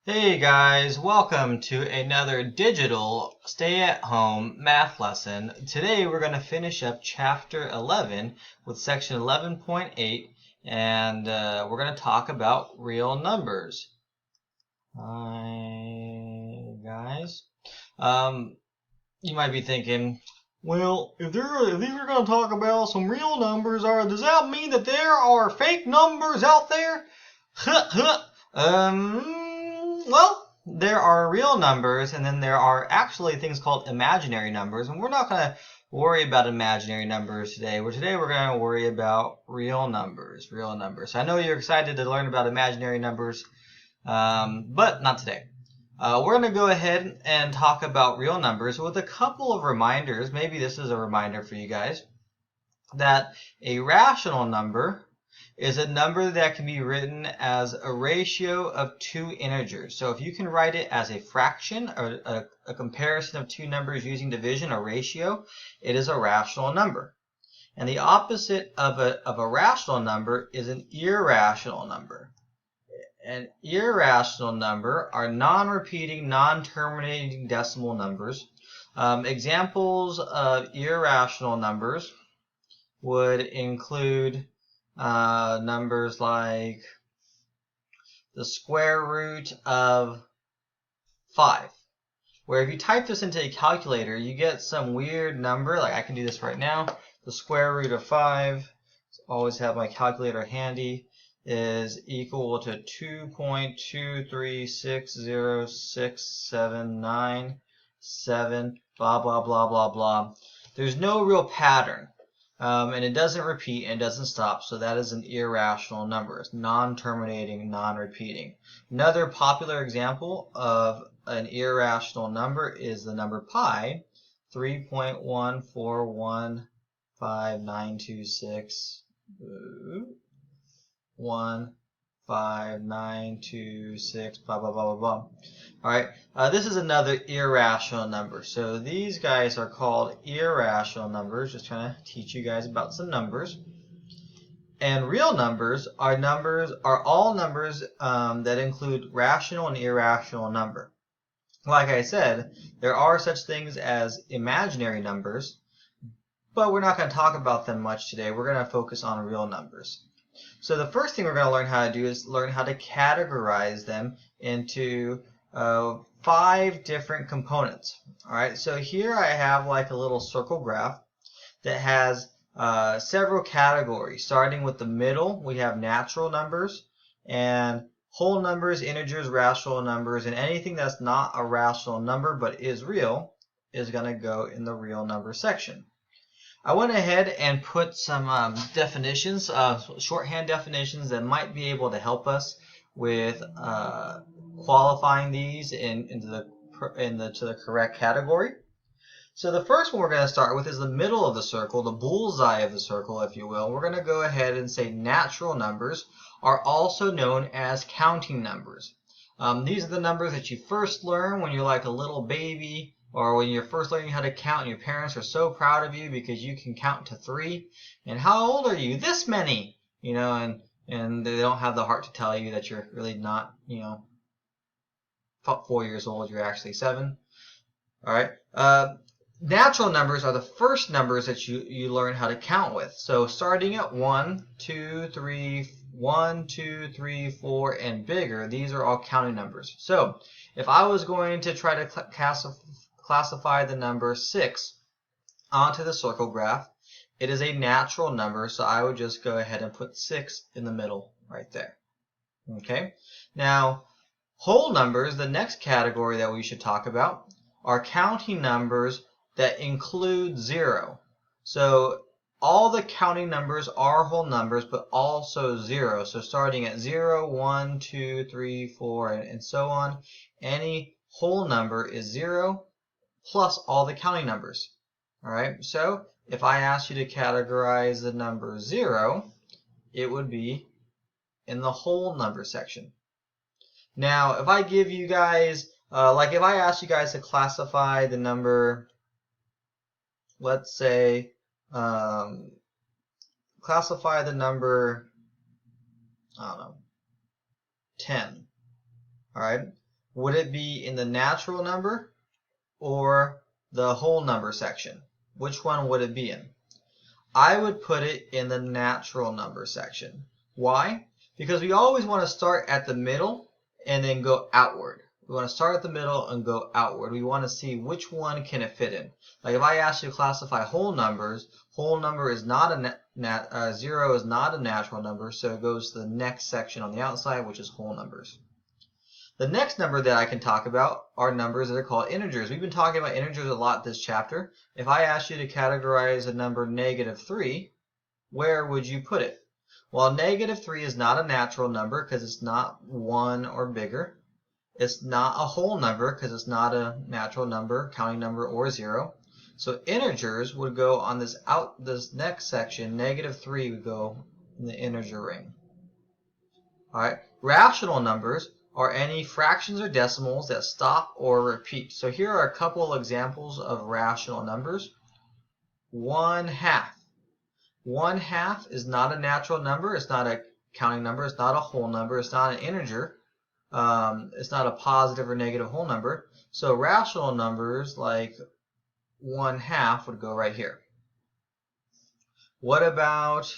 Hey guys, welcome to another digital stay-at-home math lesson. Today we're going to finish up chapter 11 with section 11.8 and we're going to talk about real numbers. Hi guys. You might be thinking, well, if these are going to talk about some real numbers, does that mean that there are fake numbers out there? Well, there are real numbers, and then there are actually things called imaginary numbers, and we're not going to worry about imaginary numbers today. Today we're going to worry about real numbers. So I know you're excited to learn about imaginary numbers, but not today. We're going to go ahead and talk about real numbers with a couple of reminders. Maybe this is a reminder for you guys that a rational number is a number that can be written as a ratio of two integers. So if you can write it as a fraction or a comparison of two numbers using division or ratio, it is a rational number. And the opposite of a rational number is an irrational number. An irrational number are non-repeating, non-terminating decimal numbers. Examples of irrational numbers would include numbers like the square root of 5, where if you type this into a calculator, you get some weird number. Like I can do this right now. The square root of 5, always have my calculator handy, is equal to 2.2360679, blah, blah, blah, blah, blah. There's no real pattern. And it doesn't repeat and it doesn't stop, so that is an irrational number. It's non-terminating, non-repeating. Another popular example of an irrational number is the number pi, 3.1415926 15926 blah blah blah blah blah. All right, this is another irrational number. So these guys are called irrational numbers. Just trying to teach you guys about some numbers. And real numbers are all numbers that include rational and irrational number. Like I said, there are such things as imaginary numbers, but we're not going to talk about them much today. We're going to focus on real numbers. So the first thing we're going to learn how to do is learn how to categorize them into 5 different components. All right, so here I have like a little circle graph that has several categories. Starting with the middle, we have natural numbers and whole numbers, integers, rational numbers, and anything that's not a rational number but is real is going to go in the real number section. I went ahead and put some definitions, shorthand definitions that might be able to help us with qualifying these to the correct category. So the first one we're going to start with is the middle of the circle, the bullseye of the circle, if you will. We're going to go ahead and say natural numbers are also known as counting numbers. These are the numbers that you first learn when you're like a little baby, or when you're first learning how to count and your parents are so proud of you because you can count to 3. And how old are you? This many. And they don't have the heart to tell you that you're really not, 4 years old, you're actually 7. All right. Natural numbers are the first numbers that you learn how to count with. So starting at 1, 2, 3, 4, and bigger, these are all counting numbers. So if I was going to try to classify the number 6 onto the circle graph, it is a natural number, so I would just go ahead and put 6 in the middle right there. Okay. Now, whole numbers, the next category that we should talk about, are counting numbers that include 0. So all the counting numbers are whole numbers, but also 0. So starting at 0, 1, 2, 3, 4, and so on, any whole number is 0 plus all the counting numbers. All right, so if I asked you to categorize the number 0, it would be in the whole number section. Now, if I give you guys, if I asked you guys to classify the number, let's say, classify the number, I don't know, 10. All right, Would it be in the natural number or the whole number section? Which one would it be in? I would put it in the natural number section. Why? Because we always want to start at the middle and then go outward. We want to start at the middle and go outward. We want to see which one can it fit in. Like if I ask you to classify whole numbers, whole number is not a 0 is not a natural number, so it goes to the next section on the outside, which is whole numbers. The next number that I can talk about are numbers that are called integers. We've been talking about integers a lot this chapter. If I asked you to categorize a number -3, where would you put it? Well, -3 is not a natural number because it's not 1 or bigger. It's not a whole number because it's not a natural number, counting number, or 0. So integers would go on this next section. -3 would go in the integer ring. All right. Rational numbers are any fractions or decimals that stop or repeat. So here are a couple examples of rational numbers. 1/2. 1/2 is not a natural number. It's not a counting number. It's not a whole number. It's not an integer. It's not a positive or negative whole number. So rational numbers like 1/2 would go right here. What about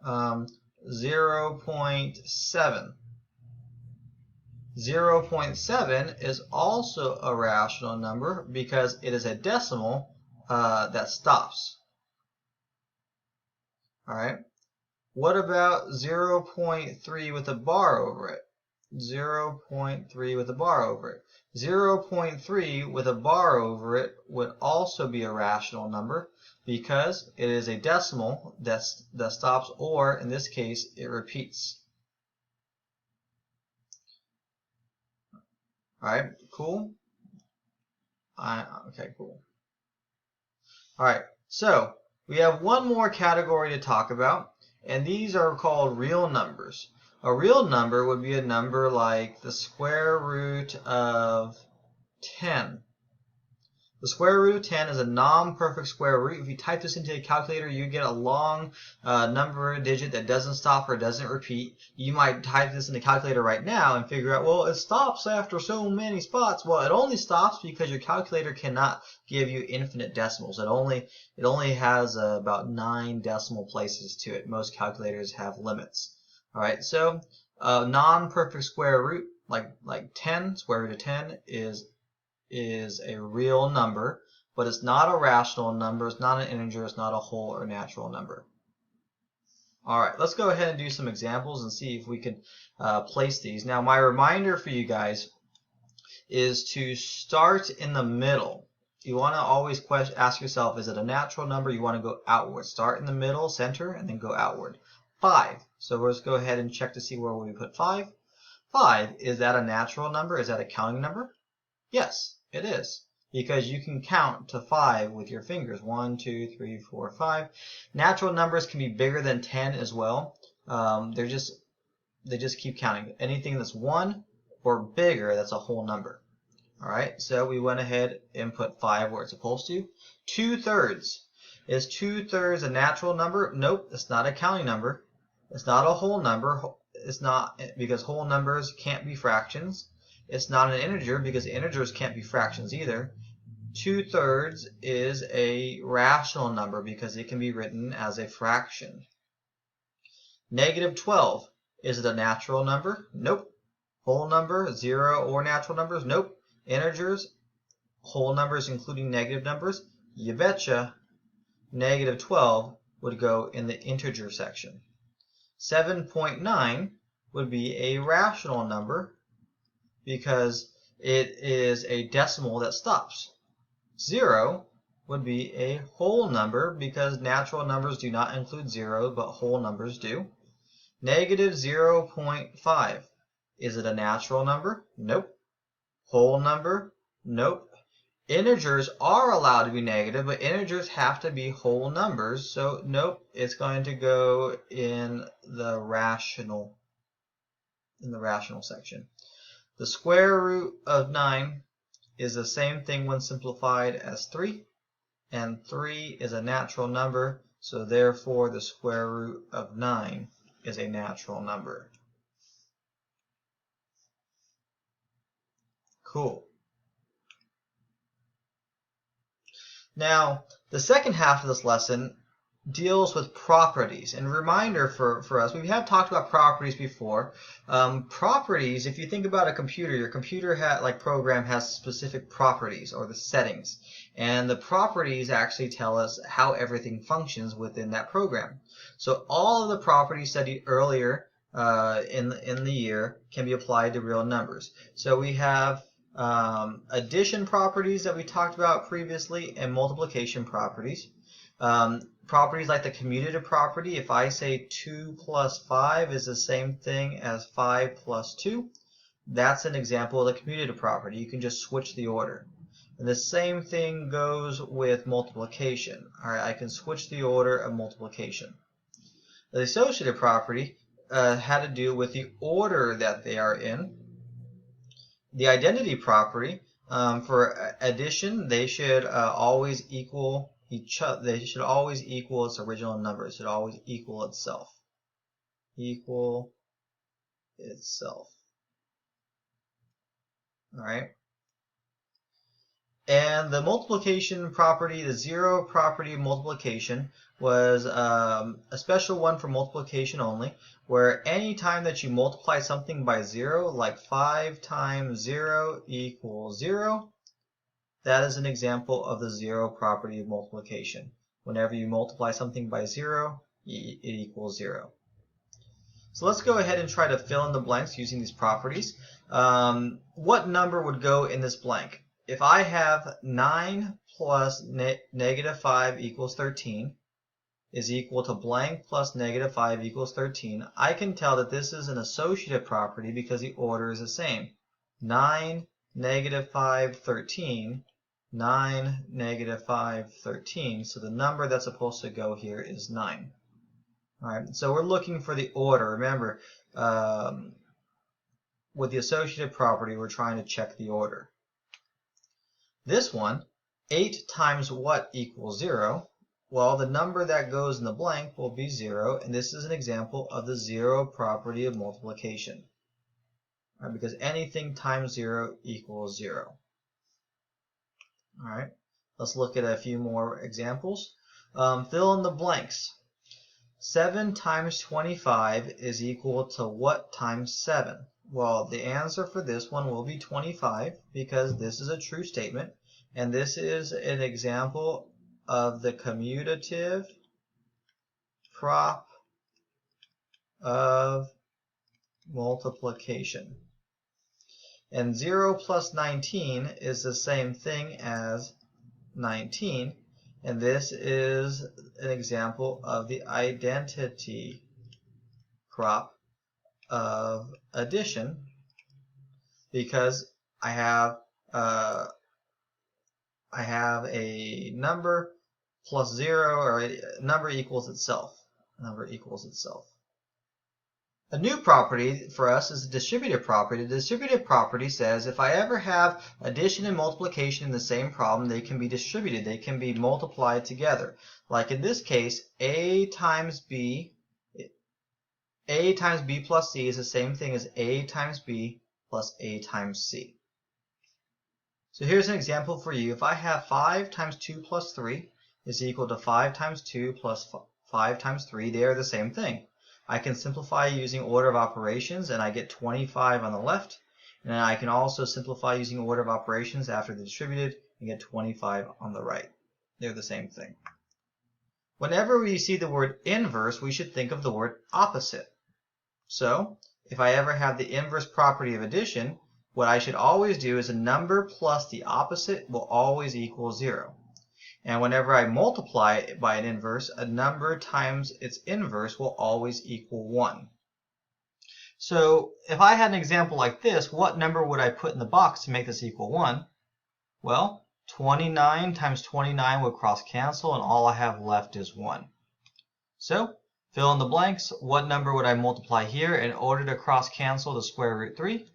0.7? 0.7 is also a rational number because it is a decimal that stops. All right. What about 0.3 with a bar over it? 0.3 with a bar over it. 0.3 with a bar over it would also be a rational number because it is a decimal that stops, or in this case, it repeats. All right, cool. Okay, cool. All right, so we have one more category to talk about, and these are called real numbers. A real number would be a number like the square root of 10. The square root of 10 is a non-perfect square root. If you type this into a calculator, you get a long number digit that doesn't stop or doesn't repeat. You might type this in the calculator right now and figure out, well, it stops after so many spots. Well, it only stops because your calculator cannot give you infinite decimals. It only has about 9 decimal places to it. Most calculators have limits. All right, so non-perfect square root like 10, square root of 10 is a real number, but it's not a rational number, it's not an integer, it's not a whole or natural number. Alright, let's go ahead and do some examples and see if we can place these. Now my reminder for you guys is to start in the middle. You want to always ask yourself, is it a natural number? You want to go outward. Start in the middle, center, and then go outward. 5. So let's go ahead and check to see where we put 5. 5, is that a natural number? Is that a counting number? Yes, it is, because you can count to 5 with your fingers. 1, 2, 3, 4, 5. Natural numbers can be bigger than 10 as well. They just keep counting. Anything that's 1 or bigger, that's a whole number. All right, so we went ahead and put 5 where it's supposed to. 2/3. Is 2/3 a natural number? Nope, it's not a counting number. It's not a whole number. It's not, because whole numbers can't be fractions. It's not an integer because integers can't be fractions either. 2/3 is a rational number because it can be written as a fraction. -12. Is it a natural number? Nope. Whole number, 0 or natural numbers? Nope. Integers, whole numbers including negative numbers? You betcha. -12 would go in the integer section. 7.9 would be a rational number because it is a decimal that stops. 0 would be a whole number because natural numbers do not include 0, but whole numbers do. -0.5. Is it a natural number? Nope. Whole number? Nope. Integers are allowed to be negative, but integers have to be whole numbers, so nope, it's going to go in the rational section. The square root of 9 is the same thing when simplified as 3, and 3 is a natural number, so therefore the square root of 9 is a natural number. Cool. Now, the second half of this lesson deals with properties. And reminder for us, we have talked about properties before. Properties, if you think about a computer, your computer program has specific properties, or the settings. And the properties actually tell us how everything functions within that program. So all of the properties studied earlier in the year can be applied to real numbers. So we have addition properties that we talked about previously, and multiplication properties. Properties like the commutative property, if I say 2 plus 5 is the same thing as 5 plus 2, that's an example of the commutative property. You can just switch the order. And the same thing goes with multiplication. All right, I can switch the order of multiplication. The associative property had to do with the order that they are in. The identity property, for addition, they should always equal they should always equal its original number. It should always equal itself. Equal itself. All right. And the multiplication property, the zero property of multiplication, was a special one for multiplication only, where any time that you multiply something by 0, like 5 times 0 equals 0, that is an example of the zero property of multiplication. Whenever you multiply something by 0, it equals 0. So let's go ahead and try to fill in the blanks using these properties. What number would go in this blank? If I have 9 plus negative 5 equals 13 is equal to blank plus negative 5 equals 13, I can tell that this is an associative property because the order is the same. 9, negative 5, 13. 9, negative 5, 13. So the number that's supposed to go here is 9. All right, so we're looking for the order. Remember, with the associative property, we're trying to check the order. This one, 8 times what equals 0? Well, the number that goes in the blank will be 0, and this is an example of the zero property of multiplication. All right, because anything times 0 equals 0. All right, let's look at a few more examples. Fill in the blanks. 7 times 25 is equal to what times 7? Well, the answer for this one will be 25 because this is a true statement, and this is an example of the commutative prop of multiplication. And 0 plus 19 is the same thing as 19, and this is an example of the identity prop of addition because I have a number plus 0, or a number equals itself. Number equals itself. A new property for us is the distributive property. The distributive property says if I ever have addition and multiplication in the same problem, they can be distributed. They can be multiplied together. Like in this case, a times b plus c is the same thing as a times b plus a times c. So here's an example for you. If I have 5 times 2 plus 3 is equal to 5 times 2 plus 5 times 3, they are the same thing. I can simplify using order of operations, and I get 25 on the left. And then I can also simplify using order of operations after the distributed and get 25 on the right. They're the same thing. Whenever we see the word inverse, we should think of the word opposite. So if I ever have the inverse property of addition, what I should always do is a number plus the opposite will always equal 0. And whenever I multiply it by an inverse, a number times its inverse will always equal 1. So if I had an example like this, what number would I put in the box to make this equal 1? Well, 29 times 29 would cross cancel, and all I have left is 1. So fill in the blanks. What number would I multiply here in order to cross cancel the square root 3?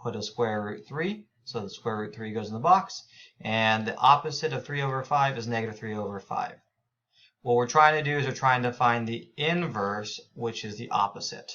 Put a square root 3. So the square root 3 goes in the box, and the opposite of 3 over 5 is negative 3 over 5. What we're trying to do is we're trying to find the inverse, which is the opposite.